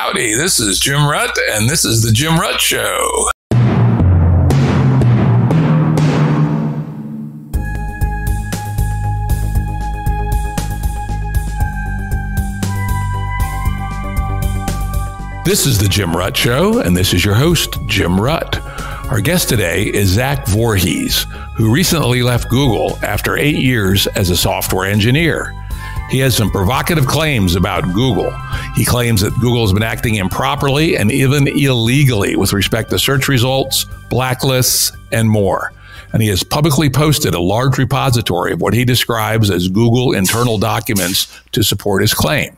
Howdy, this is Jim Rutt, and this is the Jim Rutt Show. This is the Jim Rutt Show, and this is your host, Jim Rutt. Our guest today is Zach Vorhies, who recently left Google after 8 years as a software engineer. He has some provocative claims about Google. He claims that Google has been acting improperly and even illegally with respect to search results, blacklists, and more. And he has publicly posted a large repository of what he describes as Google internal documents to support his claim.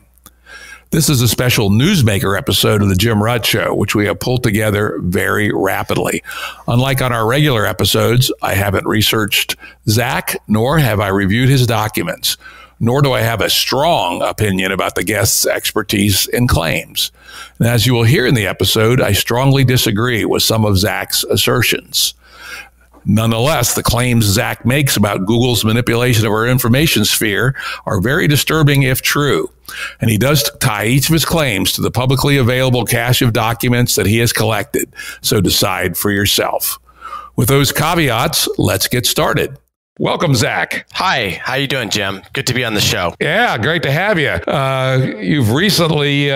This is a special Newsmaker episode of the Jim Rutt Show, which we have pulled together very rapidly. Unlike on our regular episodes, I haven't researched Zach, nor have I reviewed his documents, nor do I have a strong opinion about the guest's expertise and claims. And as you will hear in the episode, I strongly disagree with some of Zach's assertions. Nonetheless, the claims Zach makes about Google's manipulation of our information sphere are very disturbing if true. And he does tie each of his claims to the publicly available cache of documents that he has collected. So decide for yourself. With those caveats, let's get started. Welcome, Zach. Hi, how you doing, Jim? Good to be on the show. Yeah, great to have you. You've recently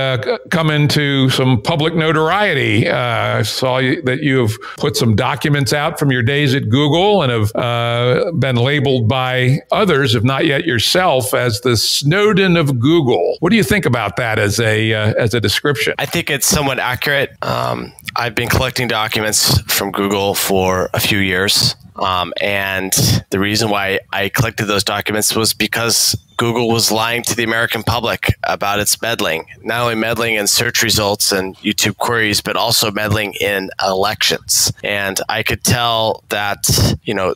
come into some public notoriety. I saw that you've put some documents out from your days at Google and have been labeled by others, if not yet yourself, as the Snowden of Google. What do you think about that as a description? I think it's somewhat accurate. I've been collecting documents from Google for a few years. And the reason why I collected those documents was because Google was lying to the American public about its meddling, not only meddling in search results and YouTube queries, but also meddling in elections. And I could tell that,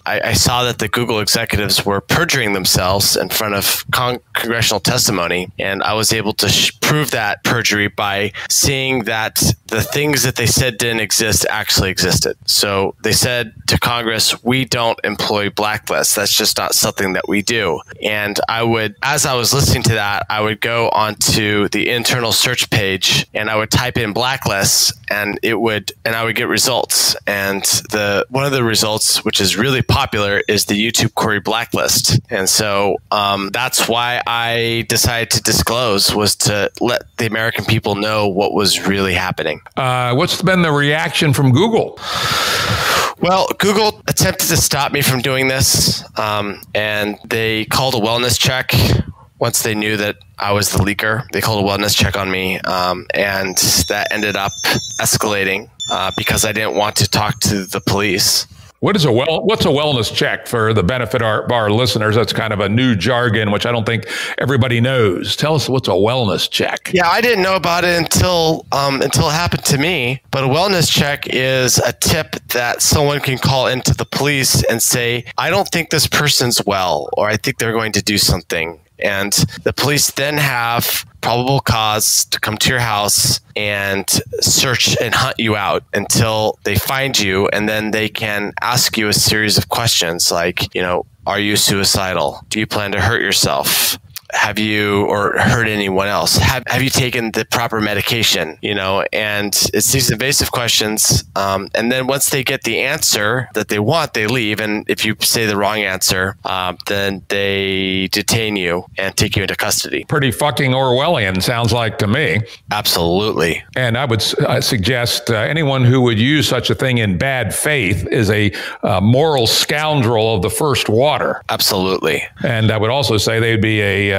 I saw that the Google executives were perjuring themselves in front of congressional testimony. And I was able to prove that perjury by seeing that the things that they said didn't exist actually existed. So they said to Congress, we don't employ blacklists. That's just not something that we do. And as I was listening to that, I would go onto the internal search page and I would type in blacklists and I would get results. And one of the results, which is really popular, is the YouTube query blacklist. And so that's why I decided to disclose, was to let the American people know what was really happening. What's been the reaction from Google? Well, Google attempted to stop me from doing this, and they called a wellness check. Once they knew that I was the leaker, they called a wellness check on me, and that ended up escalating because I didn't want to talk to the police. What's a wellness check for the benefit of our listeners? That's kind of a new jargon, which I don't think everybody knows. Tell us what's a wellness check. Yeah, I didn't know about it until it happened to me. But a wellness check is a tip that someone can call into the police and say, I don't think this person's well, or I think they're going to do something. And the police then have probable cause to come to your house and search and hunt you out until they find you. And then they can ask you a series of questions like, are you suicidal? Do you plan to hurt yourself? Have you or hurt anyone else? Have you taken the proper medication? And it's these invasive questions. And then once they get the answer that they want, they leave. And if you say the wrong answer, then they detain you and take you into custody. Pretty fucking Orwellian, sounds like to me. Absolutely. And I would suggest anyone who would use such a thing in bad faith is a moral scoundrel of the first water. Absolutely. And I would also say they'd be a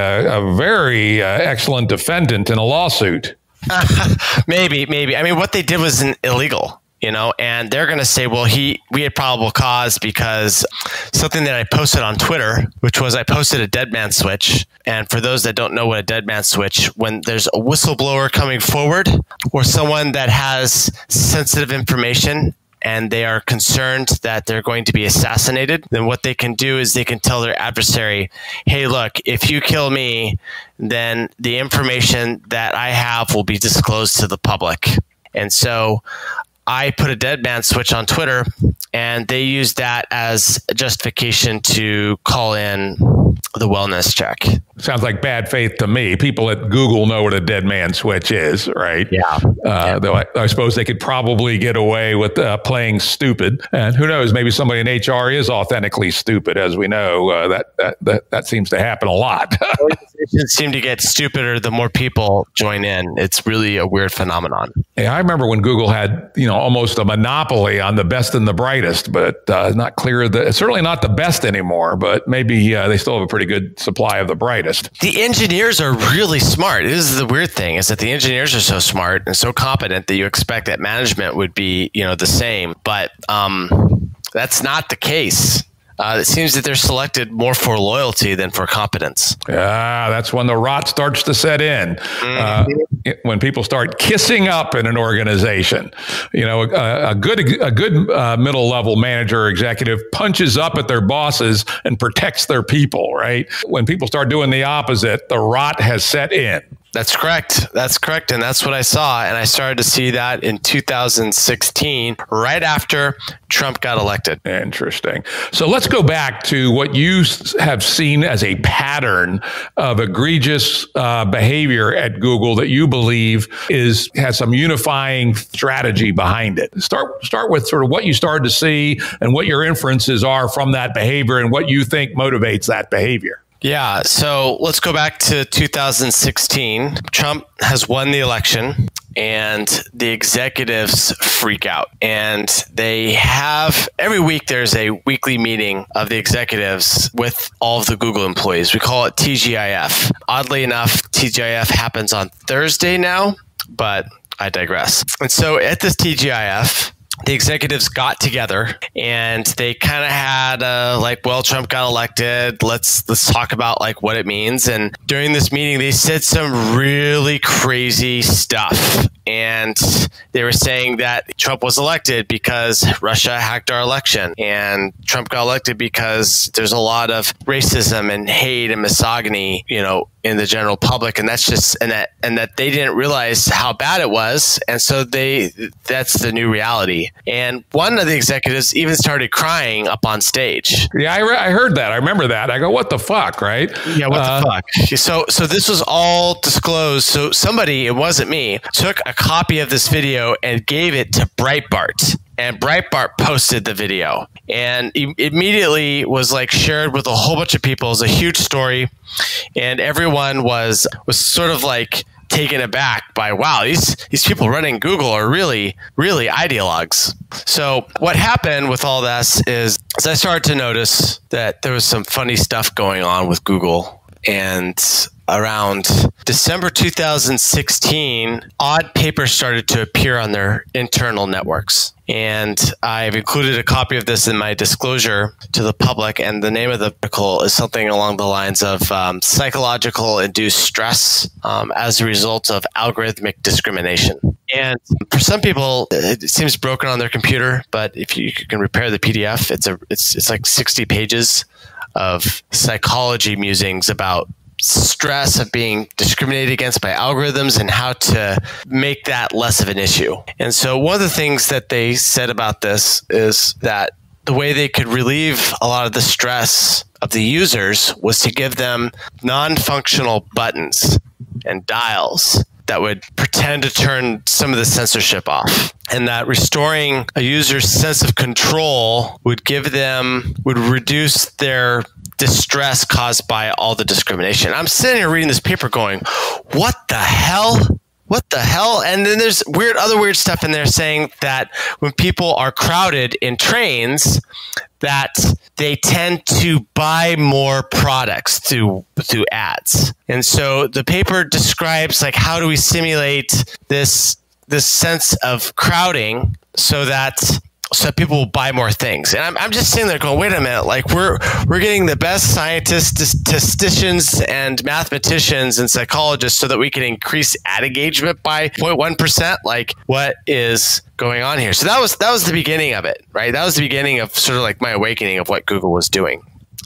very excellent defendant in a lawsuit. Maybe. I mean, what they did was illegal, and they're going to say, well, we had probable cause because something that I posted on Twitter, which was I posted a dead man switch. And for those that don't know what a dead man switch, when there's a whistleblower coming forward or someone that has sensitive information and they are concerned that they're going to be assassinated, then what they can do is they can tell their adversary, hey, look, if you kill me, then the information that I have will be disclosed to the public. And so I put a dead man switch on Twitter, and they used that as a justification to call in the wellness check. Sounds like bad faith to me. People at Google know what a dead man switch is, right? Yeah. Though I suppose they could probably get away with playing stupid. And who knows, maybe somebody in HR is authentically stupid. As we know, that seems to happen a lot. Organizations seem to get stupider the more people join in. It's really a weird phenomenon. Yeah, I remember when Google had, almost a monopoly on the best and the brightest, but not clear that it's certainly not the best anymore, but maybe they still have a pretty good supply of the brightest. The engineers are really smart. This is the weird thing, is that the engineers are so smart and so competent that you expect that management would be, the same. But that's not the case. It seems that they're selected more for loyalty than for competence. Yeah, that's when the rot starts to set in. When people start kissing up in an organization, a good middle level manager or executive punches up at their bosses and protects their people. Right? When people start doing the opposite, the rot has set in. That's correct. That's correct. And that's what I saw. And I started to see that in 2016, right after Trump got elected. Interesting. So let's go back to what you have seen as a pattern of egregious behavior at Google that you believe has some unifying strategy behind it. Start with sort of what you started to see and what your inferences are from that behavior and what you think motivates that behavior. Yeah, so let's go back to 2016. Trump has won the election and the executives freak out. And they have, every week there's a weekly meeting of the executives with all of the Google employees. We call it TGIF. Oddly enough, TGIF happens on Thursday now, but I digress. And so at this TGIF, the executives got together and they kind of had Trump got elected. Let's talk about what it means. And during this meeting, they said some really crazy stuff. And they were saying that Trump was elected because Russia hacked our election, and Trump got elected because there's a lot of racism and hate and misogyny, in the general public, and that's just and that they didn't realize how bad it was, and so that's the new reality. And one of the executives even started crying up on stage. Yeah, I heard that. I remember that. I go, what the fuck, right? Yeah, what the fuck? So this was all disclosed. So somebody, it wasn't me, took a copy of this video and gave it to Breitbart. And Breitbart posted the video, and immediately was shared with a whole bunch of people. It was a huge story, and everyone was sort of taken aback by, wow, these people running Google are really, really ideologues. So what happened with all this is I started to notice that there was some funny stuff going on with Google. And around December 2016, odd papers started to appear on their internal networks. And I've included a copy of this in my disclosure to the public. And the name of the article is something along the lines of psychological induced stress as a result of algorithmic discrimination. And for some people, it seems broken on their computer, but if you can repair the PDF, it's like 60 pages of psychology musings about stress of being discriminated against by algorithms and how to make that less of an issue. And so one of the things that they said about this is that the way they could relieve a lot of the stress of the users was to give them non-functional buttons and dials that would pretend to turn some of the censorship off, and that restoring a user's sense of control would reduce their distress caused by all the discrimination. I'm sitting here reading this paper going, what the hell? What the hell? And then there's other weird stuff in there saying that when people are crowded in trains, that they tend to buy more products through ads. And so the paper describes how do we simulate this sense of crowding so that people will buy more things. And I'm just sitting there going, wait a minute, we're getting the best scientists, statisticians, and mathematicians and psychologists so that we can increase ad engagement by 0.1%. What is going on here? So that was the beginning of it, right? That was the beginning of sort of my awakening of what Google was doing.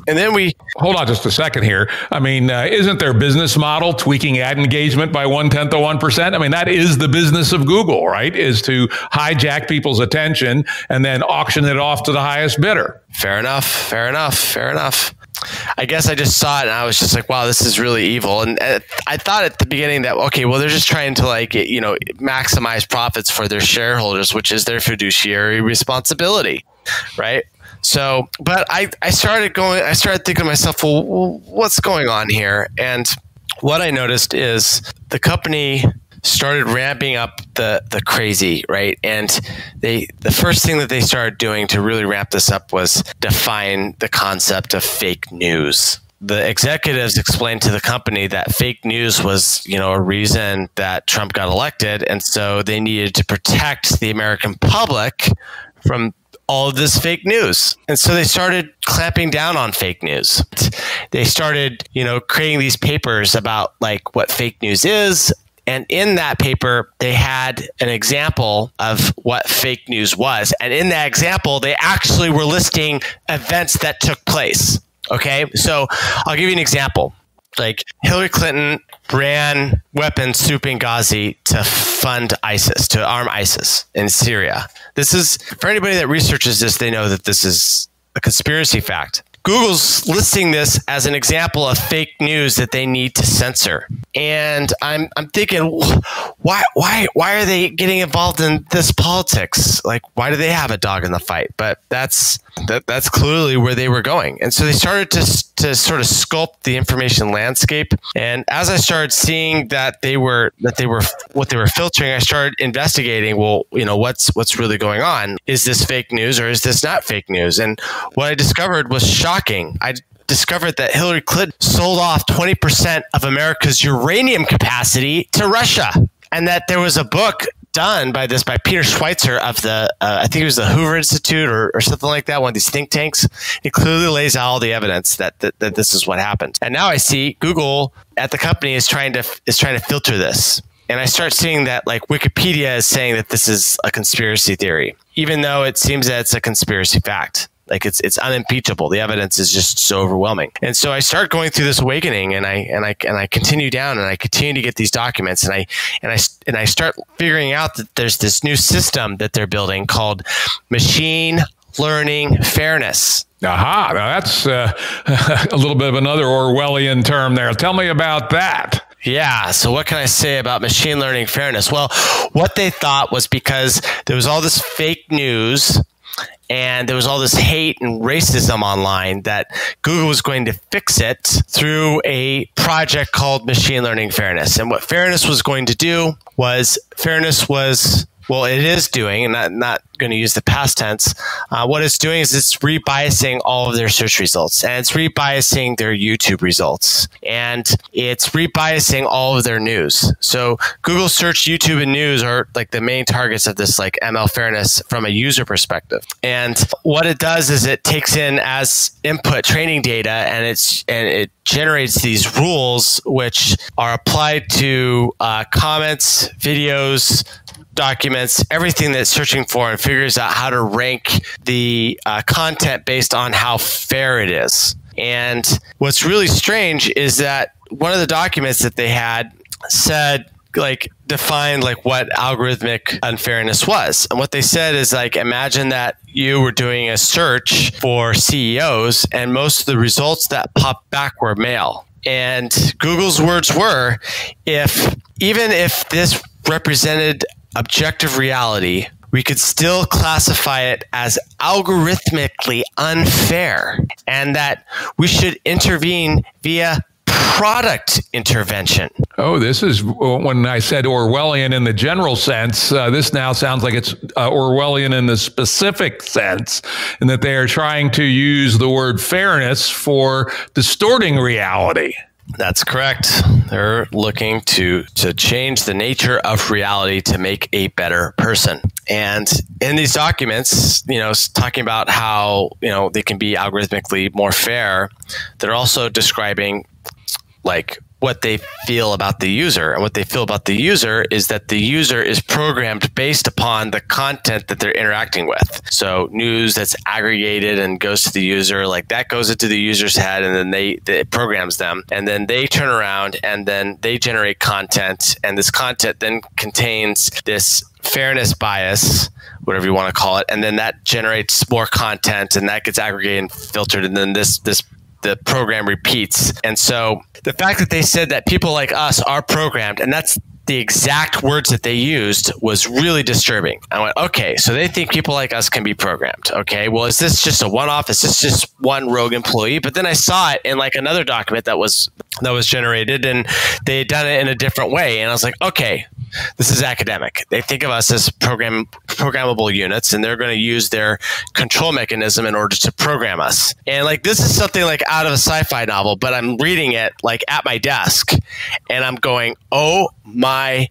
And then we hold on just a second here. I mean, isn't their business model tweaking ad engagement by 1/10 of 1%? I mean, that is the business of Google, right? Is to hijack people's attention and then auction it off to the highest bidder. Fair enough. Fair enough. Fair enough. I guess I just saw it and I was just like, wow, this is really evil. And I thought at the beginning that, okay, well, they're just trying to like, you know, maximize profits for their shareholders, which is their fiduciary responsibility, right? So, but I started thinking to myself, well, what's going on here? And what I noticed is the company started ramping up the crazy, right? And the first thing that they started doing to really ramp this up was define the concept of fake news. The executives explained to the company that fake news was, you know, a reason that Trump got elected. And so they needed to protect the American public from all of this fake news. And so they started clamping down on fake news. They started, you know, creating these papers about like what fake news is. And in that paper, they had an example of what fake news was. And in that example, they actually were listing events that took place. Okay. So I'll give you an example. Like Hillary Clinton ran weapons through Benghazi to fund ISIS, to arm ISIS in Syria. This is, for anybody that researches this, they know that this is a conspiracy fact. Google's listing this as an example of fake news that they need to censor. And I'm thinking, why are they getting involved in this politics? Like, why do they have a dog in the fight? But that's clearly where they were going. And so they started to sort of sculpt the information landscape. And as I started seeing that they were what they were filtering, I started investigating, well, you know, what's really going on? Is this fake news or is this not fake news? And what I discovered was shocking. I discovered that Hillary Clinton sold off 20% of America's uranium capacity to Russia, and that there was a book done by Peter Schweitzer of the, I think it was the Hoover Institute or something like that, one of these think tanks. It clearly lays out all the evidence that this is what happened. And now I see Google at the company is trying to filter this. And I start seeing that like Wikipedia is saying that this is a conspiracy theory, even though it seems that it's a conspiracy fact. Like it's unimpeachable. The evidence is just so overwhelming. And so I start going through this awakening, and I continue down, and I continue to get these documents, and I start figuring out that there's this new system that they're building called machine learning fairness. Aha, now that's a little bit of another Orwellian term there. Tell me about that. Yeah. So what can I say about machine learning fairness? Well, what they thought was because there was all this fake news and there was all this hate and racism online, that Google was going to fix it through a project called Machine Learning Fairness. And what fairness was going to do was, well, it is doing, and I'm not going to use the past tense. What it's doing is it's rebiasing all of their search results, and it's rebiasing their YouTube results, and it's rebiasing all of their news. So Google search, YouTube, and news are like the main targets of this like ML fairness from a user perspective. And what it does is it takes in as input training data, and it generates these rules which are applied to comments, videos, documents, everything that's searching for, and figures out how to rank the content based on how fair it is. And what's really strange is that one of the documents that they had said, like, defined like what algorithmic unfairness was. And what they said is like, imagine that you were doing a search for CEOs and most of the results that popped back were male. And Google's words were, even if this represented objective reality, we could still classify it as algorithmically unfair, and that we should intervene via product intervention. Oh, this is when I said Orwellian in the general sense. This now sounds like it's Orwellian in the specific sense, in that they are trying to use the word fairness for distorting reality. That's correct. They're looking to change the nature of reality to make a better person. And in these documents, you know, talking about how, you know, they can be algorithmically more fair, they're also describing like what they feel about the user. And what they feel about the user is that the user is programmed based upon the content that they're interacting with. So news that's aggregated and goes to the user, like that goes into the user's head, and then it programs them. And then they turn around and then they generate content. And this content then contains this fairness bias, whatever you want to call it. And then that generates more content, and that gets aggregated and filtered. And then the program repeats. And so the fact that they said that people like us are programmed, and that's the exact words that they used, was really disturbing. I went, okay, so they think people like us can be programmed. Okay, well, is this just a one-off? Is this just one rogue employee? But then I saw it in like another document that was generated, and they had done it in a different way. And I was like, okay, this is academic. They think of us as programmable units, and they're going to use their control mechanism in order to program us. And like, this is something like out of a sci-fi novel, but I'm reading it like at my desk, and I'm going, oh my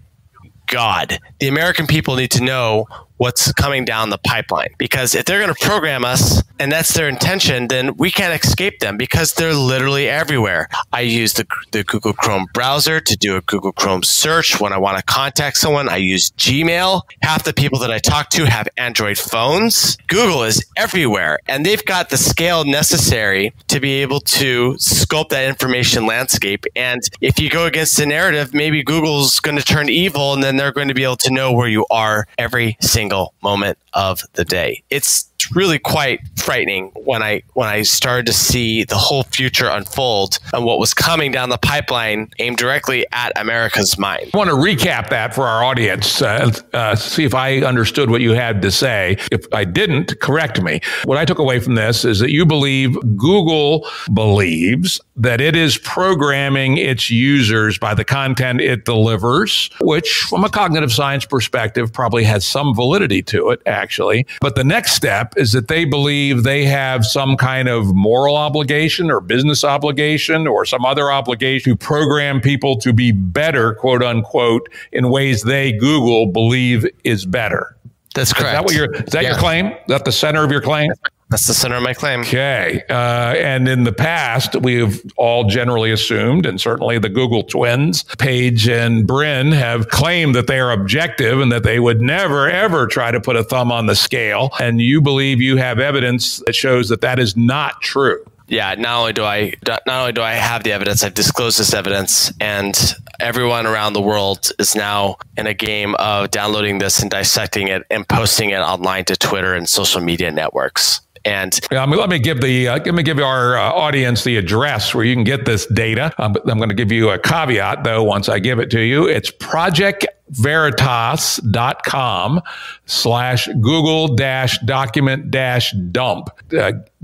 God, the American people need to know what's coming down the pipeline, because if they're going to program us and that's their intention, then we can't escape them because they're literally everywhere. I use the Google Chrome browser to do a Google Chrome search. When I want to contact someone, I use Gmail. Half the people that I talk to have Android phones. Google is everywhere, and they've got the scale necessary to be able to scope that information landscape. And if you go against the narrative, maybe Google's going to turn evil, and then they're going to be able to know where you are every single moment of the day. It's really quite frightening when I started to see the whole future unfold and what was coming down the pipeline aimed directly at America's mind. I want to recap that for our audience, see if I understood what you had to say. If I didn't, correct me. What I took away from this is that you believe Google believes that it is programming its users by the content it delivers, which from a cognitive science perspective probably has some validity to it, actually. But the next step is that they believe they have some kind of moral obligation or business obligation or some other obligation to program people to be better, quote unquote, in ways they, Google, believe is better. That's correct. Is that your claim? Is that the center of your claim? That's the center of my claim. Okay. And in the past, we've all generally assumed, and certainly the Google twins, Paige and Bryn, have claimed that they are objective and that they would never, ever try to put a thumb on the scale. And you believe you have evidence that shows that that is not true. Yeah, not only do I have the evidence, I've disclosed this evidence, and everyone around the world is now in a game of downloading this and dissecting it and posting it online to Twitter and social media networks. And let me give our audience the address where you can get this data. I'm going to give you a caveat, though, once I give it to you. It's projectveritas.com/Google-document-dump.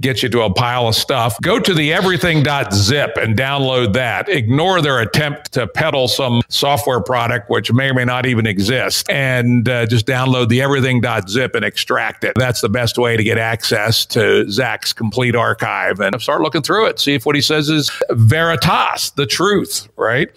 Gets you to a pile of stuff. Go to the everything.zip and download that. Ignore their attempt to peddle some software product, which may or may not even exist, and just download the everything.zip and extract it. That's the best way to get access to Zach's complete archive, and start looking through it. See if what he says is Veritas, the truth, right?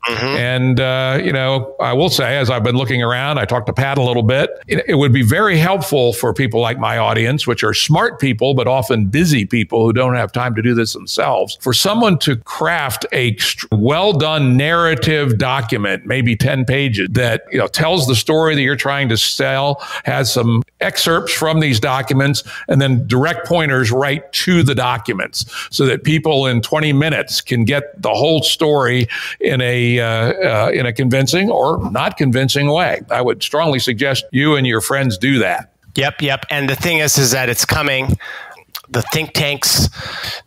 Mm-hmm. And, I will say, as I've been looking around, I talked to Pat a little bit, it would be very helpful for people like my audience, which are smart people, but often busy people who don't have time to do this themselves, for someone to craft a well-done narrative document, maybe 10 pages, that tells the story that you're trying to sell, has some excerpts from these documents, and then direct pointers right to the documents so that people in 20 minutes can get the whole story in a convincing or not convincing way. I would strongly suggest you and your friends do that. Yep. And the thing is that it's coming. The think tanks,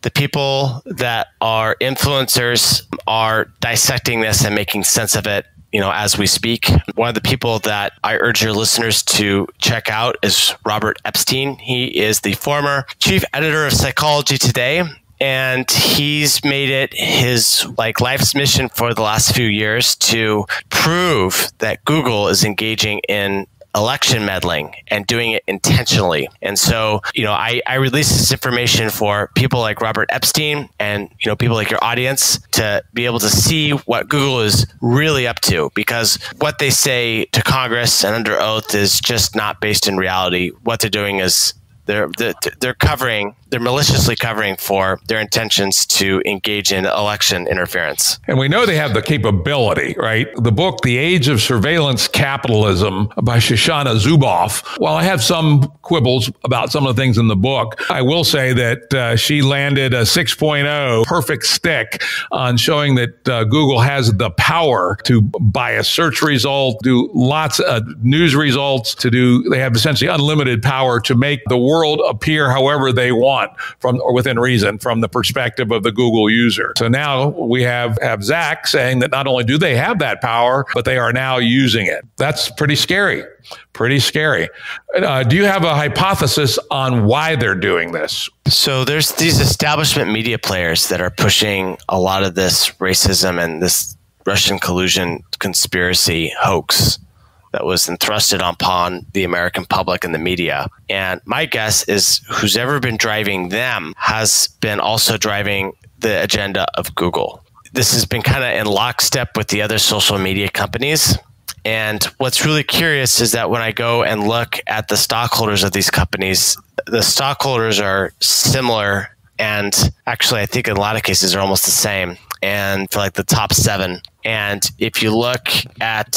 the people that are influencers are dissecting this and making sense of it, as we speak. One of the people that I urge your listeners to check out is Robert Epstein. He is the former chief editor of Psychology Today. And he's made it his life's mission for the last few years to prove that Google is engaging in election meddling and doing it intentionally. And so, I release this information for people like Robert Epstein and, people like your audience to be able to see what Google is really up to, because what they say to Congress and under oath is just not based in reality. What they're doing is They're maliciously covering for their intentions to engage in election interference. And we know they have the capability, right? The book, The Age of Surveillance Capitalism by Shoshana Zuboff. While I have some quibbles about some of the things in the book, I will say that she landed a 6.0 perfect stick on showing that Google has the power to buy a search result, do lots of news results, they have essentially unlimited power to make the world appear however they want from or within reason from the perspective of the Google user. So now we have Zach saying that not only do they have that power, but they are now using it. That's pretty scary. Pretty scary. Do you have a hypothesis on why they're doing this? So there's these establishment media players that are pushing a lot of this racism and this Russian collusion conspiracy hoax that was entrusted upon the American public and the media. And my guess is who's ever been driving them has been also driving the agenda of Google. This has been kind of in lockstep with the other social media companies. And what's really curious is that when I go and look at the stockholders of these companies, the stockholders are similar. And actually, I think in a lot of cases are almost the same. And for like the top 7. And if you look at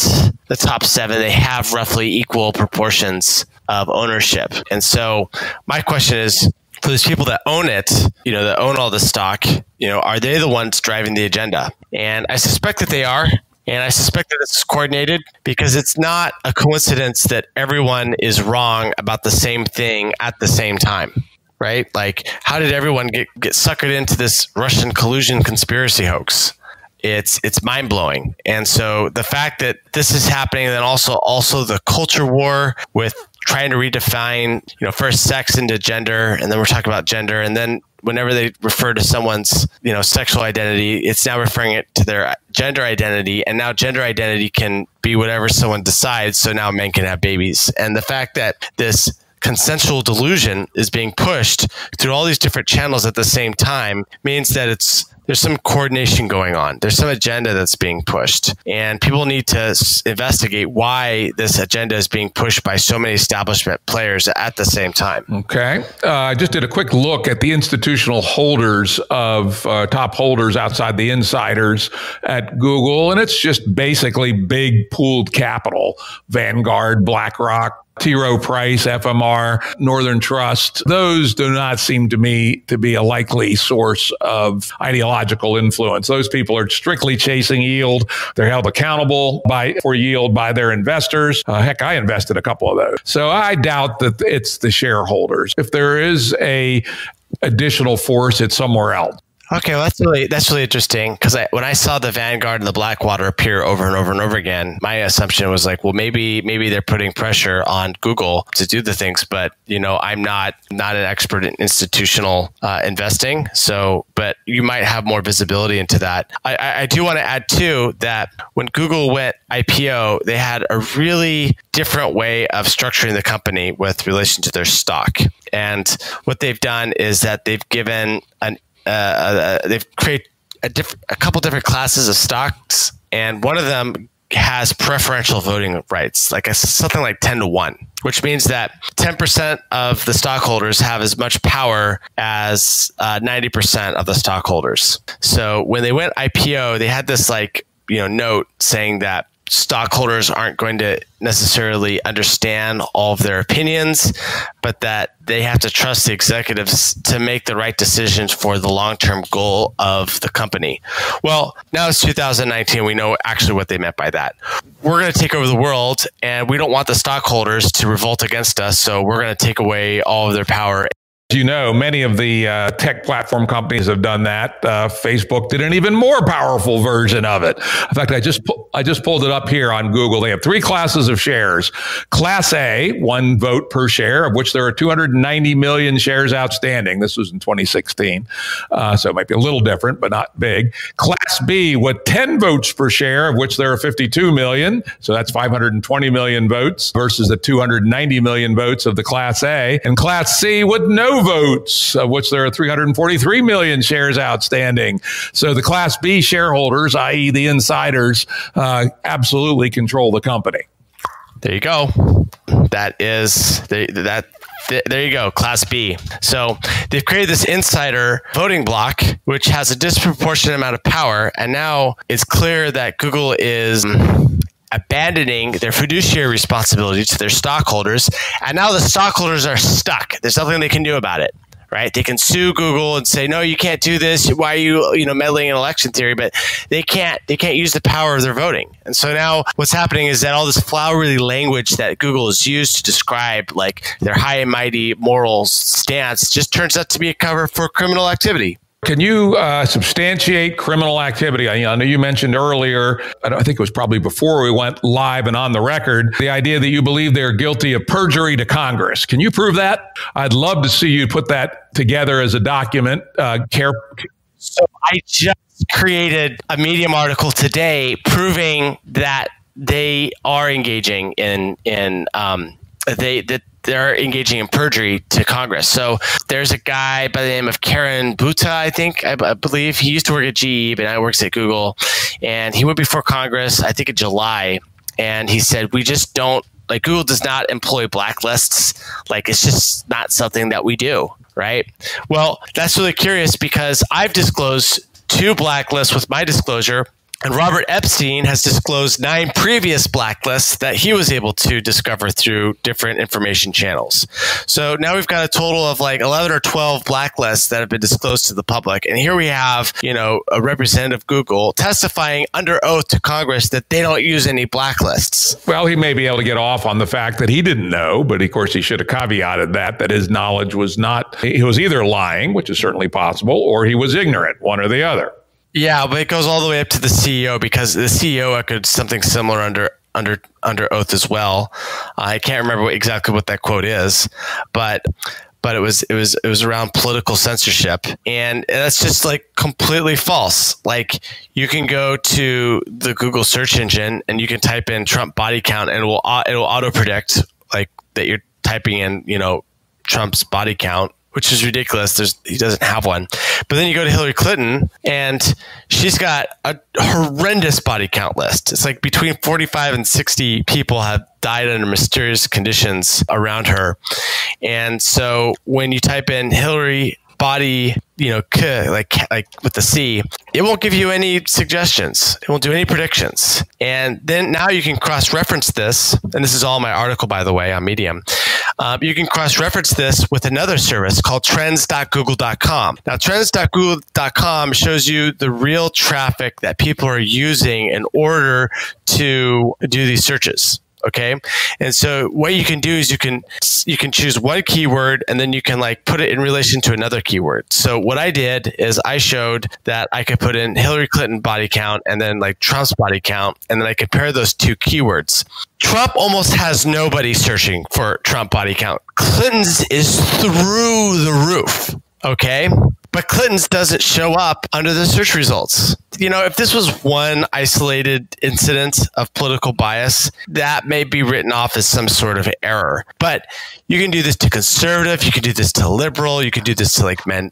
the top 7, they have roughly equal proportions of ownership. And so my question is, for those people that own it, that own all the stock, are they the ones driving the agenda? And I suspect that they are. And I suspect that it's coordinated because it's not a coincidence that everyone is wrong about the same thing at the same time. Right? Like, how did everyone get suckered into this Russian collusion conspiracy hoax? It's mind-blowing. And so the fact that this is happening, and then also the culture war with trying to redefine, first sex into gender, and then we're talking about gender, and then whenever they refer to someone's, sexual identity, it's now referring it to their gender identity, and now gender identity can be whatever someone decides, so now men can have babies. And the fact that this consensual delusion is being pushed through all these different channels at the same time means that there's some coordination going on. There's some agenda that's being pushed, and people need to investigate why this agenda is being pushed by so many establishment players at the same time. Okay. I just did a quick look at the institutional holders of top holders outside the insiders at Google, and it's just basically big pooled capital. Vanguard, BlackRock, T. Rowe Price, FMR, Northern Trust. Those do not seem to me to be a likely source of ideological influence. Those people are strictly chasing yield. They're held accountable for yield by their investors. Heck, I invested a couple of those. So I doubt that it's the shareholders. If there is a additional force, it's somewhere else. Okay, well, that's really interesting because when I saw the Vanguard and the Blackwater appear over and over and over again, my assumption was like, well, maybe they're putting pressure on Google to do the things, but I'm not an expert in institutional investing, but you might have more visibility into that. I do want to add too that when Google went IPO, they had a really different way of structuring the company with relation to their stock, and what they've done is that they've given they've created a couple different classes of stocks, and one of them has preferential voting rights, something like 10-1, which means that 10% of the stockholders have as much power as 90% of the stockholders. So when they went IPO, they had this note saying that stockholders aren't going to necessarily understand all of their opinions, but that they have to trust the executives to make the right decisions for the long-term goal of the company. Well, now it's 2019. We know actually what they meant by that. We're going to take over the world, and we don't want the stockholders to revolt against us, so we're going to take away all of their power. Many of the tech platform companies have done that. Facebook did an even more powerful version of it. In fact, I just pulled it up here on Google. They have 3 classes of shares. Class A, 1 vote per share, of which there are 290 million shares outstanding. This was in 2016. So it might be a little different, but not big. Class B with 10 votes per share, of which there are 52 million. So that's 520 million votes versus the 290 million votes of the Class A. And Class C with no votes, of which there are 343 million shares outstanding. So the Class B shareholders, i.e. the insiders, absolutely control the company. There you go. That There you go, Class B. So they've created this insider voting block, which has a disproportionate amount of power. And now it's clear that Google is abandoning their fiduciary responsibility to their stockholders. And now the stockholders are stuck. There's nothing they can do about it. Right? They can sue Google and say, no, you can't do this. Why are you, meddling in election theory? But they can't use the power of their voting. And so now what's happening is that all this flowery language that Google has used to describe like their high and mighty moral stance just turns out to be a cover for criminal activity. Can you substantiate criminal activity? I know you mentioned earlier, I think it was probably before we went live and on the record, the idea that you believe they're guilty of perjury to Congress. Can you prove that? I'd love to see you put that together as a document. So I just created a Medium article today proving that they are engaging they're engaging in perjury to Congress. So there's a guy by the name of Karen Buta, I believe. He used to work at GE, but now works at Google. And he went before Congress, I think in July. And he said, we just don't, like Google does not employ blacklists. Like it's just not something that we do, right? Well, that's really curious because I've disclosed 2 blacklists with my disclosure. And Robert Epstein has disclosed 9 previous blacklists that he was able to discover through different information channels. So now we've got a total of like 11 or 12 blacklists that have been disclosed to the public. And here we have, a representative of Google testifying under oath to Congress that they don't use any blacklists. Well, he may be able to get off on the fact that he didn't know, but of course he should have caveated that his knowledge was not, he was either lying, which is certainly possible, or he was ignorant, one or the other. Yeah, but it goes all the way up to the CEO because the CEO echoed something similar under oath as well. I can't remember exactly what that quote is, but it was around political censorship, and that's just like completely false. Like you can go to the Google search engine and you can type in Trump body count, and it will auto predict like that you're typing in Trump's body count, which is ridiculous. He doesn't have one. But then you go to Hillary Clinton, and she's got a horrendous body count list. It's like between 45 and 60 people have died under mysterious conditions around her. And so when you type in Hillary body, like with the C, it won't give you any suggestions. It won't do any predictions. And then now you can cross-reference this, and this is all my article, by the way, on Medium. You can cross-reference this with another service called trends.google.com. Now, trends.google.com shows you the real traffic that people are using in order to do these searches. Okay. And so what you can do is you can choose one keyword and then you can like put it in relation to another keyword. So what I did is I showed that I could put in Hillary Clinton body count and then like Trump's body count. And then I compare those 2 keywords. Trump almost has nobody searching for Trump body count. Clinton's is through the roof. Okay. But Clinton's doesn't show up under the search results. If this was one isolated incident of political bias, that may be written off as some sort of error. But you can do this to conservative, you can do this to liberal, you can do this to like men,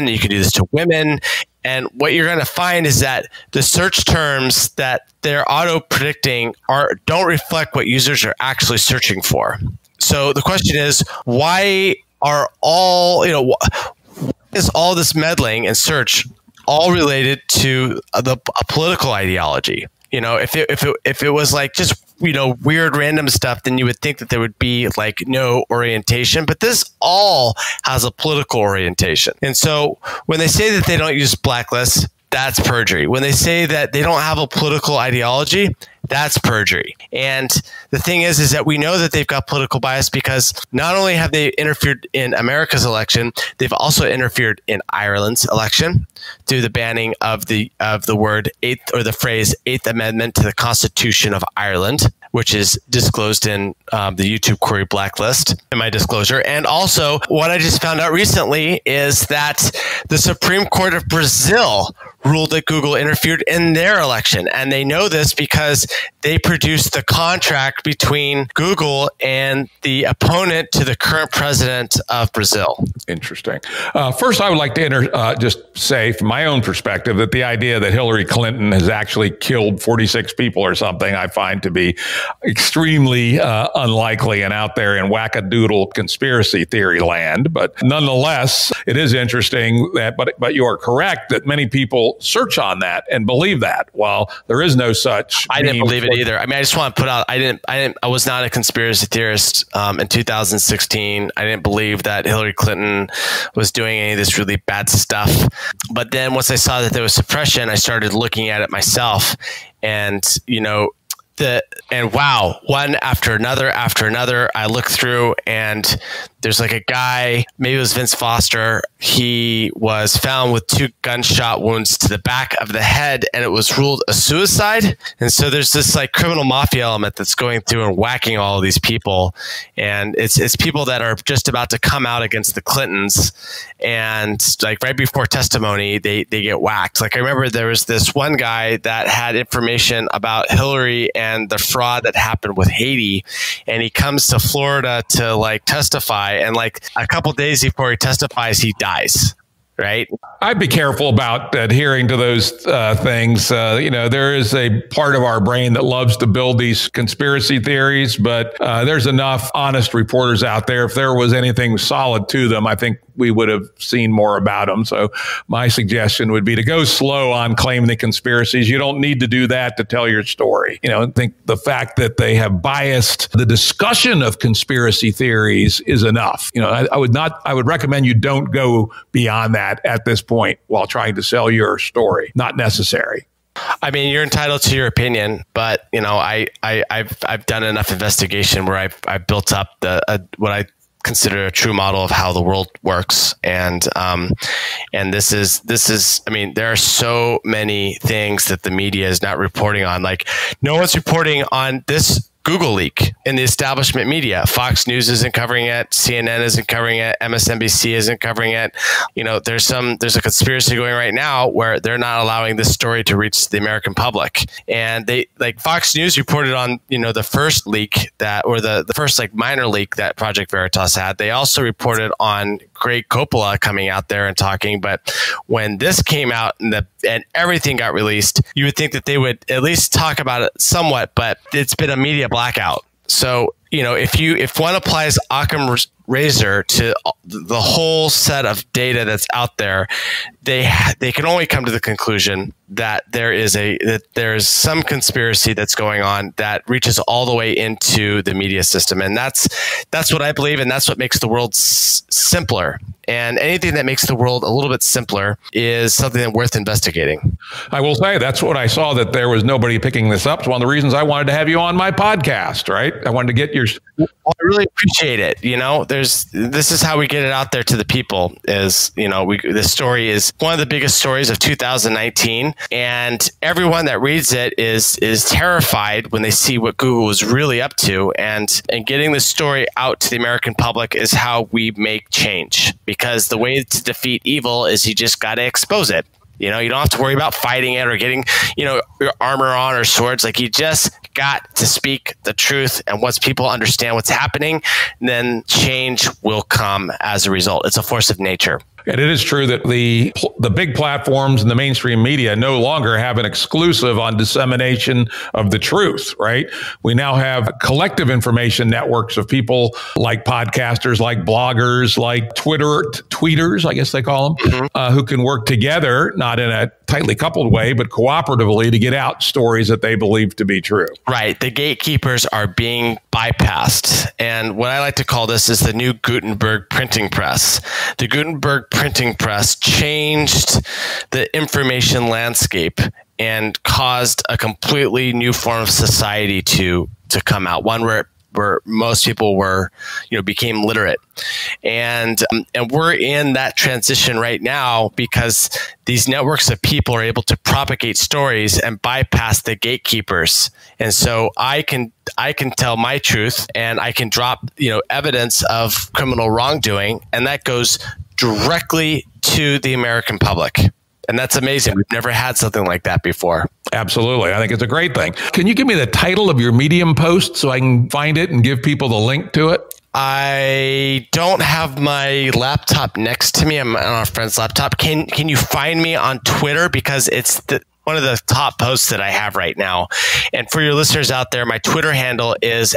you can do this to women. And what you're going to find is that the search terms that they're auto predicting don't reflect what users are actually searching for. So the question is, why are is all this meddling and search all related to a political ideology? If it was like just weird random stuff, then you would think that there would be like no orientation. But this all has a political orientation. And so when they say that they don't use blacklists, that's perjury. When they say that they don't have a political ideology, that's perjury. And the thing is that we know that they've got political bias because not only have they interfered in America's election, they've also interfered in Ireland's election through the banning of the word eighth or the phrase Eighth Amendment to the Constitution of Ireland, which is disclosed in the YouTube query blacklist in my disclosure. And also what I just found out recently is that the Supreme Court of Brazil ruled that Google interfered in their election. And they know this because they produced the contract between Google and the opponent to the current president of Brazil. Interesting. First, I would like to just say from my own perspective that the idea that Hillary Clinton has actually killed 46 people or something, I find to be extremely unlikely and out there in wackadoodle conspiracy theory land. But nonetheless, it is interesting that, but you are correct that many people search on that and believe that. While there is no such, I didn't believe it either. I mean, I just want to put out, I was not a conspiracy theorist in 2016. I didn't believe that Hillary Clinton was doing any of this really bad stuff. But then once I saw that there was suppression, I started looking at it myself, and wow, one after another, I look through and there's like a guy, maybe it was Vince Foster. He was found with 2 gunshot wounds to the back of the head, and it was ruled a suicide. And so there's this like criminal mafia element that's going through and whacking all of these people. And it's people that are just about to come out against the Clintons. And like right before testimony, they get whacked. Like I remember there was this one guy that had information about Hillary and the fraud that happened with Haiti. And he comes to Florida to like testify. And like a couple days before he testifies, he dies. Right. I'd be careful about adhering to those things. There is a part of our brain that loves to build these conspiracy theories, but there's enough honest reporters out there. If there was anything solid to them, I think we would have seen more about them. So my suggestion would be to go slow on claiming the conspiracies. You don't need to do that to tell your story. I think the fact that they have biased the discussion of conspiracy theories is enough. I would recommend you don't go beyond that at this point while trying to sell your story. Not necessary. I mean, you're entitled to your opinion, but I've done enough investigation where I've built up what I consider a true model of how the world works. And this is, I mean, there are so many things that the media is not reporting on. Like no one's reporting on this Google leak in the establishment media. Fox News isn't covering it. CNN isn't covering it. MSNBC isn't covering it. There's a conspiracy going right now where they're not allowing this story to reach the American public. And they like Fox News reported on, the first leak the first like minor leak that Project Veritas had. They also reported on Greg Coppola coming out there and talking. But when this came out and everything got released, you would think that they would at least talk about it somewhat, but it's been a media blackout. So, if one applies Occam's razor to the whole set of data that's out there, they can only come to the conclusion that there's some conspiracy that's going on that reaches all the way into the media system. And that's what I believe. And that's what makes the world simpler. And anything that makes the world a little bit simpler is something worth investigating. I will say that's what I saw, that there was nobody picking this up. It's one of the reasons I wanted to have you on my podcast, right? I wanted to get your... Well, I really appreciate it. This is how we get it out there to the people is, this story is one of the biggest stories of 2019. And everyone that reads it is terrified when they see what Google is really up to. And getting this story out to the American public is how we make change. Because the way to defeat evil is you just got to expose it. You don't have to worry about fighting it or getting, your armor on or swords. Like you just got to speak the truth. And once people understand what's happening, then change will come as a result. It's a force of nature. And it is true that the big platforms and the mainstream media no longer have an exclusive on dissemination of the truth, right? We now have collective information networks of people like podcasters, like bloggers, like tweeters, I guess they call them, who can work together, not in a tightly coupled way, but cooperatively to get out stories that they believe to be true. Right. The gatekeepers are being bypassed. And what I like to call this is the new Gutenberg printing press. The Gutenberg printing press changed the information landscape and caused a completely new form of society to come out, one where most people became literate. And we're in that transition right now because these networks of people are able to propagate stories and bypass the gatekeepers. And so I can tell my truth and I can drop, evidence of criminal wrongdoing, and that goes directly to the American public. And that's amazing. We've never had something like that before. Absolutely. I think it's a great thing. Can you give me the title of your Medium post so I can find it and give people the link to it? I don't have my laptop next to me. I'm on a friend's laptop. Can you find me on Twitter? Because it's one of the top posts that I have right now. And for your listeners out there, my Twitter handle is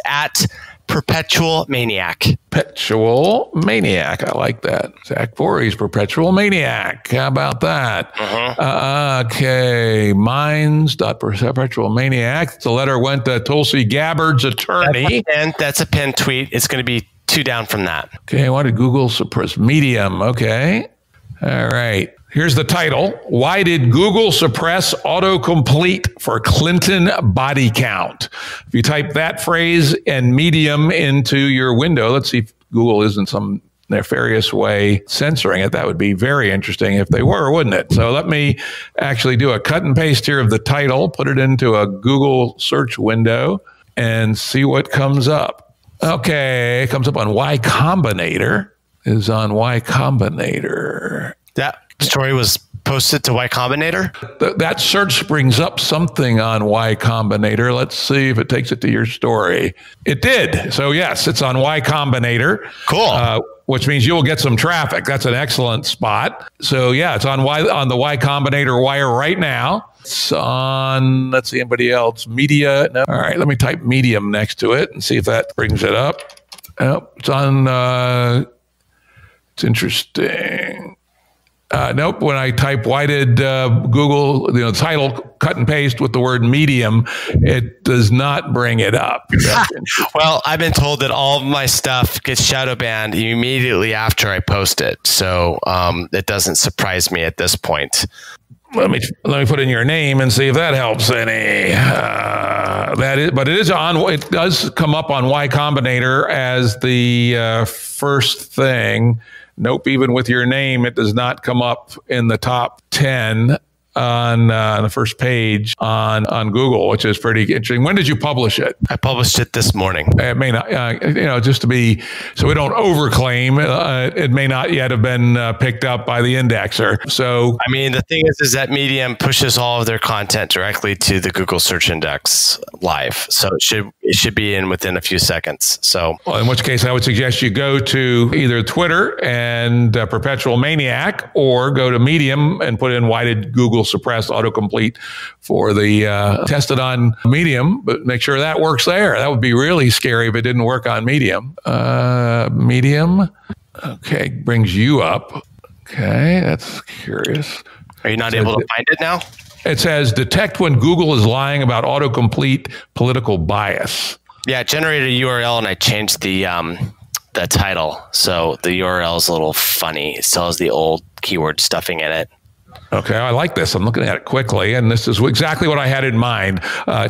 @Perpetual Maniac. Perpetual Maniac. I like that. Zach Vorhies, Perpetual Maniac. How about that? Okay. Minds.perpetual maniac. The letter went to Tulsi Gabbard's attorney. That's a pinned tweet. It's going to be 2 down from that. Okay. Why did Google suppress Medium? Okay. All right. Here's the title. Why did Google suppress autocomplete for Clinton body count? If you type that phrase and Medium into your window, let's see if Google isn't some nefarious way censoring it. That would be very interesting if they were, wouldn't it? So let me actually do a cut and paste here of the title, put it into a Google search window and see what comes up. Okay, it comes up on Y Combinator. Is on Y Combinator. That story was posted to Y Combinator? That search brings up something on Y Combinator. Let's see if it takes it to your story. It did. So yes, it's on Y Combinator. Cool. Which means you'll get some traffic. That's an excellent spot. So yeah, it's on the Y Combinator wire right now. It's on, let's see, anybody else? Media. No. All right, let me type Medium next to it and see if that brings it up. Oh, it's on, it's interesting. Nope. When I type, why did Google, the title, cut and paste with the word Medium, it does not bring it up. Well, I've been told that all of my stuff gets shadow banned immediately after I post it. So it doesn't surprise me at this point. Let me put in your name and see if that helps any. But it does come up on Y Combinator as the first thing. Nope, even with your name, it does not come up in the top 10 on the first page on Google, which is pretty interesting. When did you publish it? I published it this morning. It may not, just to be, so we don't overclaim, it may not yet have been picked up by the indexer. So, I mean, the thing is that Medium pushes all of their content directly to the Google search index live. So it should be in within a few seconds. So, well, in which case I would suggest you go to either Twitter and Perpetual Maniac, or go to Medium and put in, why did Google suppress autocomplete for the tested on Medium, but make sure that works there. That would be really scary if it didn't work on Medium. Medium. Okay, brings you up. Okay, that's curious. Are you not able to find it now? It says, detect when Google is lying about autocomplete political bias. Yeah, it generated a URL and I changed the title. So the URL is a little funny. It still has the old keyword stuffing in it. Okay, I like this. I'm looking at it quickly, and this is exactly what I had in mind.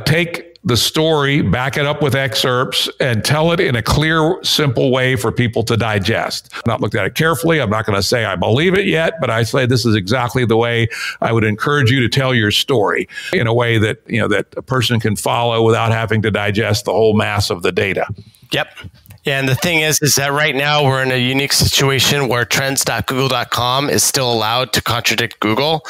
Take the story, back it up with excerpts, and tell it in a clear, simple way for people to digest. I've not looked at it carefully. I'm not going to say I believe it yet, but I say this is exactly the way I would encourage you to tell your story, in a way that, that a person can follow without having to digest the whole mass of the data. Yep. Yeah, and the thing is that right now we're in a unique situation where trends.google.com is still allowed to contradict Google.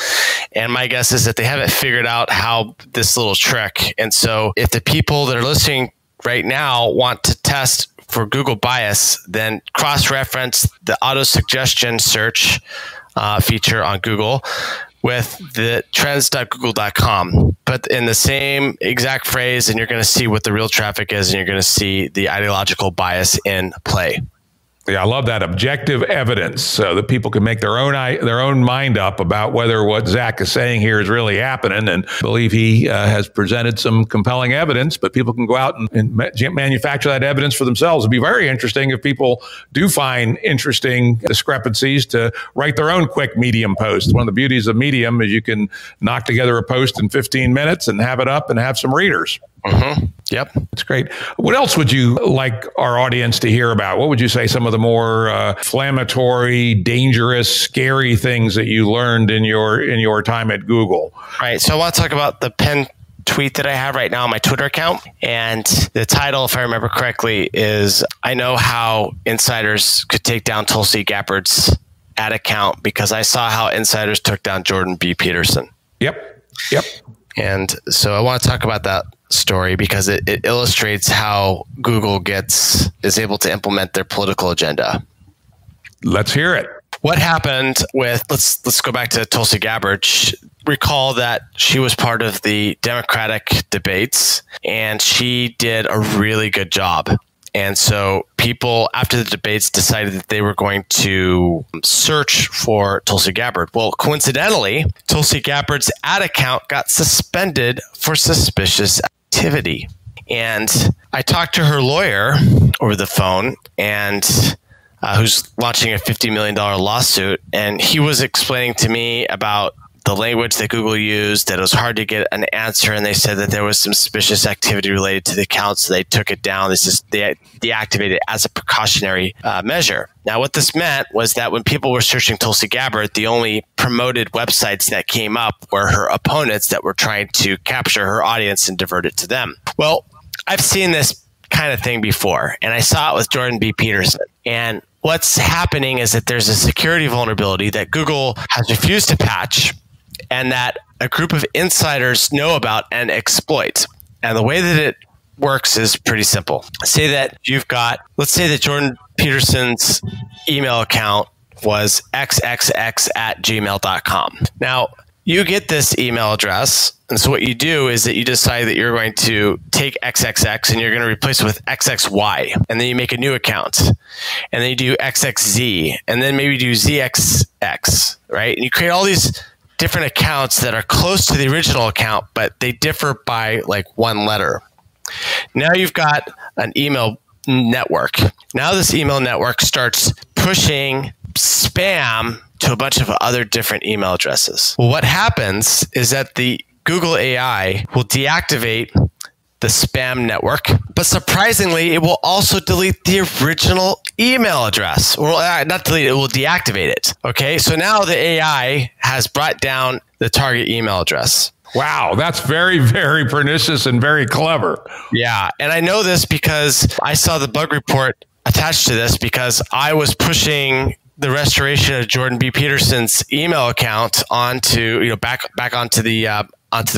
And my guess is that they haven't figured out how this little trick. And so if the people that are listening right now want to test for Google bias, then cross-reference the auto-suggestion search feature on Google with the trends.google.com, but in the same exact phrase, and you're going to see what the real traffic is, and you're going to see the ideological bias in play. Yeah, I love that objective evidence, so that people can make their own mind up about whether what Zach is saying here is really happening, and believe he has presented some compelling evidence. But people can go out and manufacture that evidence for themselves. It'd be very interesting if people do find interesting discrepancies to write their own quick Medium post. One of the beauties of Medium is you can knock together a post in 15 minutes and have it up and have some readers. Mm-hmm. Yep. That's great. What else would you like our audience to hear about? What would you say some of the more inflammatory, dangerous, scary things that you learned in your time at Google? Right. So I want to talk about the pinned tweet that I have right now on my Twitter account. And the title, if I remember correctly, is I know how insiders could take down Tulsi Gabbard's ad account because I saw how insiders took down Jordan B. Peterson. Yep. And so I want to talk about that story because it illustrates how Google is able to implement their political agenda. Let's hear it. What happened with, let's go back to Tulsi Gabbard. Recall that she was part of the Democratic debates and she did a really good job. And so people after the debates decided that they were going to search for Tulsi Gabbard. Well, coincidentally, Tulsi Gabbard's ad account got suspended for suspicious activity. And I talked to her lawyer over the phone and who's launching a $50 million lawsuit. And he was explaining to me about the language that Google used, that it was hard to get an answer. And they said that there was some suspicious activity related to the account. So they took it down. They deactivated it as a precautionary measure. Now, what this meant was that when people were searching Tulsi Gabbard, the only promoted websites that came up were her opponents that were trying to capture her audience and divert it to them. Well, I've seen this kind of thing before, and I saw it with Jordan B. Peterson. And what's happening is that there's a security vulnerability that Google has refused to patch and that a group of insiders know about and exploit. And the way that it works is pretty simple. Say that let's say that Jordan Peterson's email account was xxx@gmail.com. Now, you get this email address. And so what you do is that you decide that you're going to take XXX and you're going to replace it with XXY. And then you make a new account. And then you do XXZ. And then maybe do ZXX, right? And you create all these different accounts that are close to the original account, but they differ by like one letter. Now you've got an email network. Now this email network starts pushing spam to a bunch of other different email addresses. Well, what happens is that the Google AI will deactivate the spam network, but surprisingly, it will also delete the original email address. Or not delete it, will deactivate it. Okay, so now the AI has brought down the target email address. Wow, that's very, very pernicious and very clever. Yeah, and I know this because I saw the bug report attached to this because I was pushing the restoration of Jordan B. Peterson's email account onto, back onto the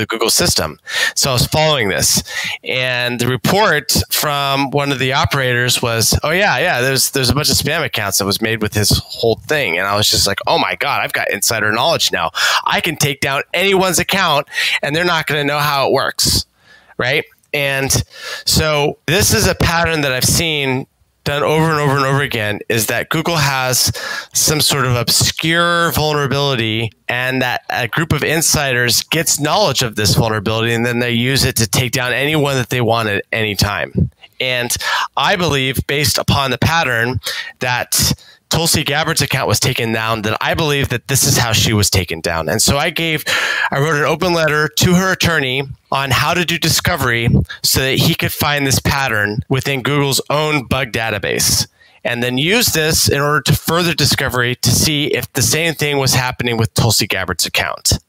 Google system. So I was following this, and the report from one of the operators was, oh yeah, there's a bunch of spam accounts that was made with his whole thing. And I was just like, oh my God, I've got insider knowledge now. I can take down anyone's account and they're not going to know how it works. Right. And so this is a pattern that I've seen done over and over and over again, is that Google has some sort of obscure vulnerability and that a group of insiders gets knowledge of this vulnerability and then they use it to take down anyone that they want at any time. And I believe, based upon the pattern that Tulsi Gabbard's account was taken down, that I believe that this is how she was taken down. And so I wrote an open letter to her attorney on how to do discovery so that he could find this pattern within Google's own bug database, and then use this in order to further discovery to see if the same thing was happening with Tulsi Gabbard's account.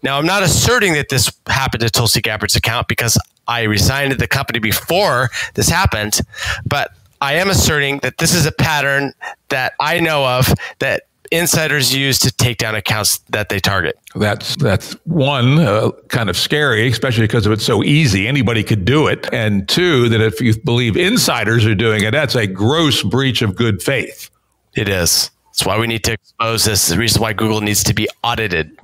Now, I'm not asserting that this happened to Tulsi Gabbard's account because I resigned the company before this happened, but I am asserting that this is a pattern that I know of that insiders use to take down accounts that they target. That's one, kind of scary, especially because it's so easy. Anybody could do it. And two, that if you believe insiders are doing it, that's a gross breach of good faith. It is. That's why we need to expose this. The reason why Google needs to be audited.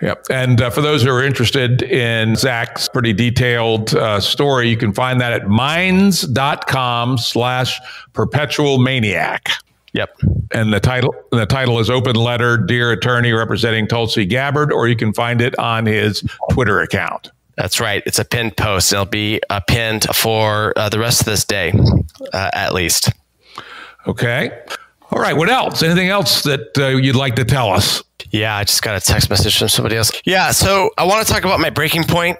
Yep. And for those who are interested in Zach's pretty detailed story, you can find that at minds.com/perpetualmaniac. Yep. And the title is Open Letter, Dear Attorney Representing Tulsi Gabbard, or you can find it on his Twitter account. That's right. It's a pinned post. It'll be pinned for the rest of this day, at least. Okay. All right. What else? Anything else that you'd like to tell us? Yeah, I just got a text message from somebody else. Yeah, so I want to talk about my breaking point.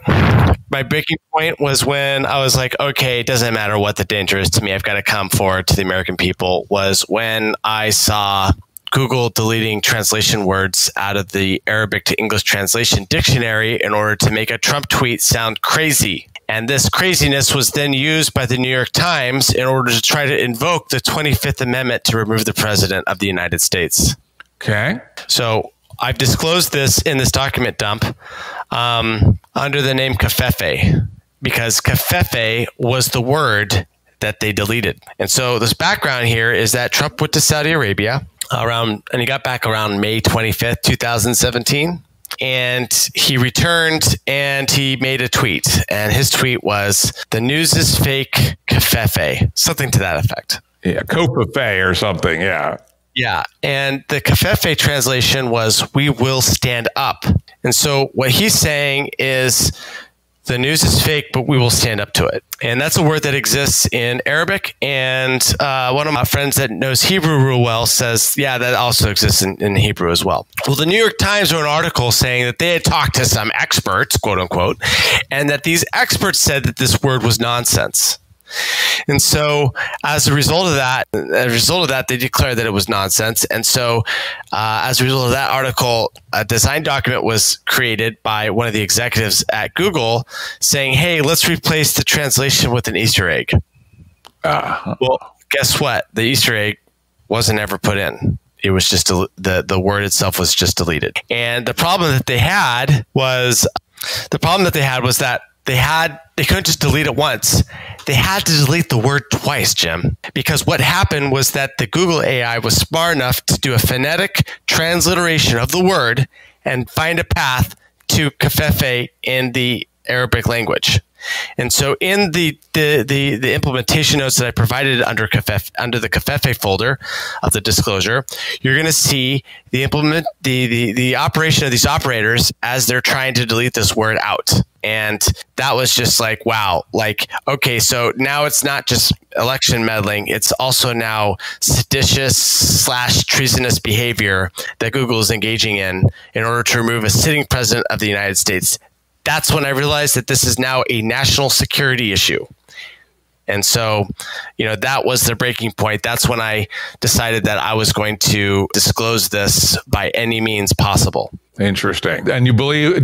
My breaking point was when I was like, okay, it doesn't matter what the danger is to me. I've got to come forward to the American people, was when I saw Google deleting translation words out of the Arabic to English translation dictionary in order to make a Trump tweet sound crazy. And this craziness was then used by the New York Times in order to try to invoke the 25th Amendment to remove the president of the United States. Okay. So I've disclosed this in this document dump under the name Covfefe, because Covfefe was the word that they deleted. And so this background here is that Trump went to Saudi Arabia and he got back around May 25th, 2017. And he returned and he made a tweet. And his tweet was, "The news is fake, Covfefe," something to that effect. Yeah, Covfefe or something, yeah. Yeah. And the Covfefe translation was, "We will stand up." And so what he's saying is, the news is fake, but we will stand up to it. And that's a word that exists in Arabic. And one of my friends that knows Hebrew real well says, yeah, that also exists in Hebrew as well. Well, the New York Times wrote an article saying that they had talked to some experts, quote unquote, and that these experts said that this word was nonsense. And so as a result of that, they declared that it was nonsense. And so as a result of that article, a design document was created by one of the executives at Google saying, hey, let's replace the translation with an Easter egg. Well, guess what? The Easter egg wasn't ever put in. It was just the word itself was just deleted. And the problem that they had was that they couldn't just delete it once. They had to delete the word twice, Jim, because what happened was that the Google AI was smart enough to do a phonetic transliteration of the word and find a path to Covfefe in the Arabic language. And so in the implementation notes that I provided under the Covfefe folder of the disclosure, you're going to see the operation of these operators as they're trying to delete this word out. And that was just like, wow, like, okay, so now it's not just election meddling, it's also now seditious / treasonous behavior that Google is engaging in order to remove a sitting president of the United States. That's when I realized that this is now a national security issue. And so, that was the breaking point. That's when I decided that I was going to disclose this by any means possible. Interesting. And do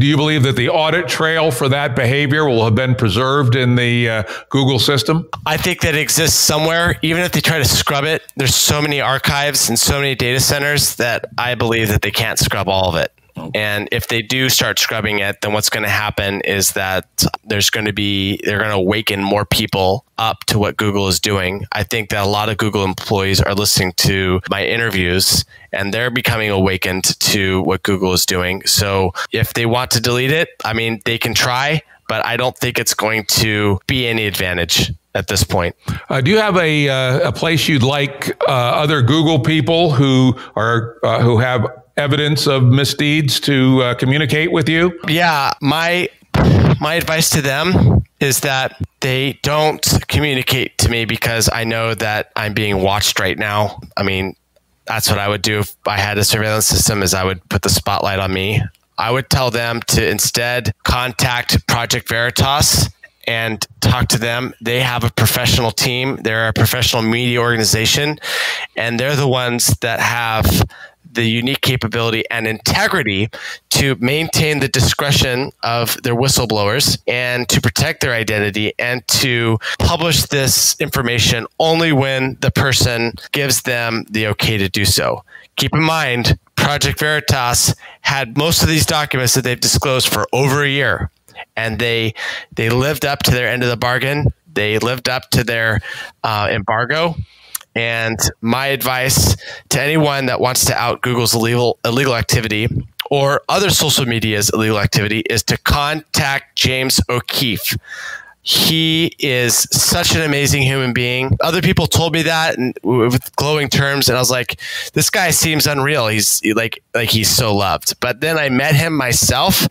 you believe that the audit trail for that behavior will have been preserved in the Google system? I think that it exists somewhere. Even if they try to scrub it, there's so many archives and so many data centers that I believe that they can't scrub all of it. And if they do start scrubbing it, then what's going to happen is that they're going to awaken more people up to what Google is doing. I think that a lot of Google employees are listening to my interviews and they're becoming awakened to what Google is doing. So if they want to delete it, I mean, they can try, but I don't think it's going to be any advantage at this point. Do you have a place you'd like other Google people who have evidence of misdeeds to communicate with you? Yeah, my advice to them is that they don't communicate to me, because I know that I'm being watched right now. I mean, that's what I would do if I had a surveillance system, is I would put the spotlight on me. I would tell them to instead contact Project Veritas and talk to them. They have a professional team. They're a professional media organization, and they're the ones that have the unique capability and integrity to maintain the discretion of their whistleblowers and to protect their identity and to publish this information only when the person gives them the okay to do so. Keep in mind, Project Veritas had most of these documents that they've disclosed for over a year, and they lived up to their end of the bargain. They lived up to their embargo. And my advice to anyone that wants to out Google's illegal activity or other social media's illegal activity is to contact James O'Keefe. He is such an amazing human being. Other people told me that and with glowing terms, and I was like, this guy seems unreal. He's like he's so loved. But then I met him myself,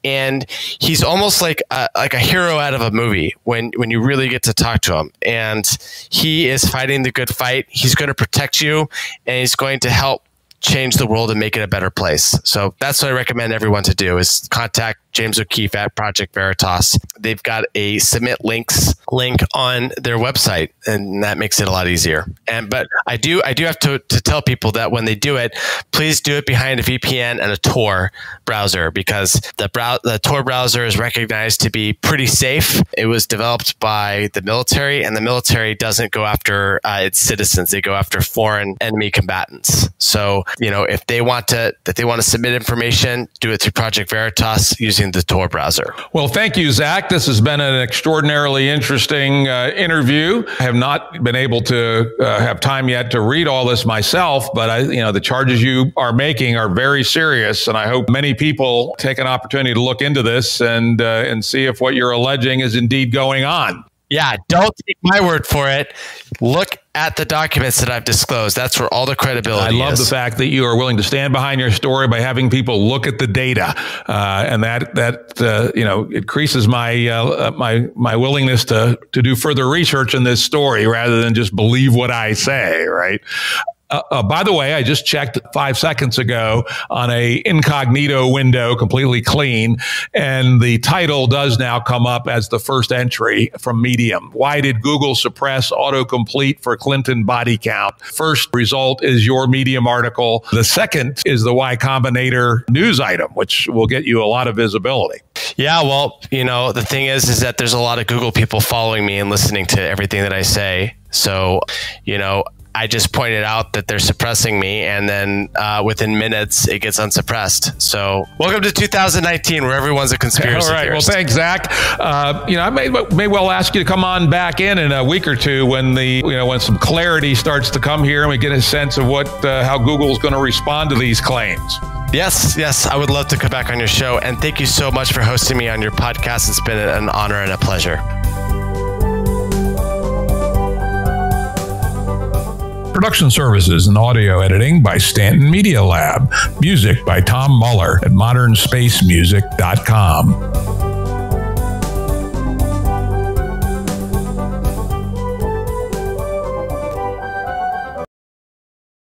and he's almost like a hero out of a movie when you really get to talk to him. And he is fighting the good fight. He's going to protect you, and he's going to help change the world and make it a better place. So that's what I recommend everyone to do, is contact James O'Keefe at Project Veritas. They've got a submit links link on their website, and that makes it a lot easier. But I do have to tell people that when they do it, please do it behind a VPN and a Tor browser, because the Tor browser is recognized to be pretty safe. It was developed by the military, and the military doesn't go after its citizens. They go after foreign enemy combatants. So, if they want to submit information, do it through Project Veritas using the Tor browser. Well, thank you, Zach. This has been an extraordinarily interesting interview. I have not been able to have time yet to read all this myself, but the charges you are making are very serious, and I hope many people take an opportunity to look into this and see if what you're alleging is indeed going on. Yeah, don't take my word for it. Look at the documents that I've disclosed. That's where all the credibility is. I love the fact that you are willing to stand behind your story by having people look at the data, and that increases my willingness to do further research in this story rather than just believe what I say. Right. By the way, I just checked 5 seconds ago on a incognito window, completely clean, and the title does now come up as the first entry from Medium. Why did Google suppress autocomplete for Clinton body count? First result is your Medium article. The second is the Y Combinator news item, which will get you a lot of visibility. Yeah, well, the thing is that there's a lot of Google people following me and listening to everything that I say. So, I just pointed out that they're suppressing me, and then within minutes, it gets unsuppressed. So welcome to 2019, where everyone's a conspiracy theorist. All right. Well, thanks, Zach. I may well ask you to come on back in a week or two when when some clarity starts to come here and we get a sense of how Google's going to respond to these claims. Yes, I would love to come back on your show. And thank you so much for hosting me on your podcast. It's been an honor and a pleasure. Production services and audio editing by Stanton Media Lab. Music by Tom Muller at modernspacemusic.com.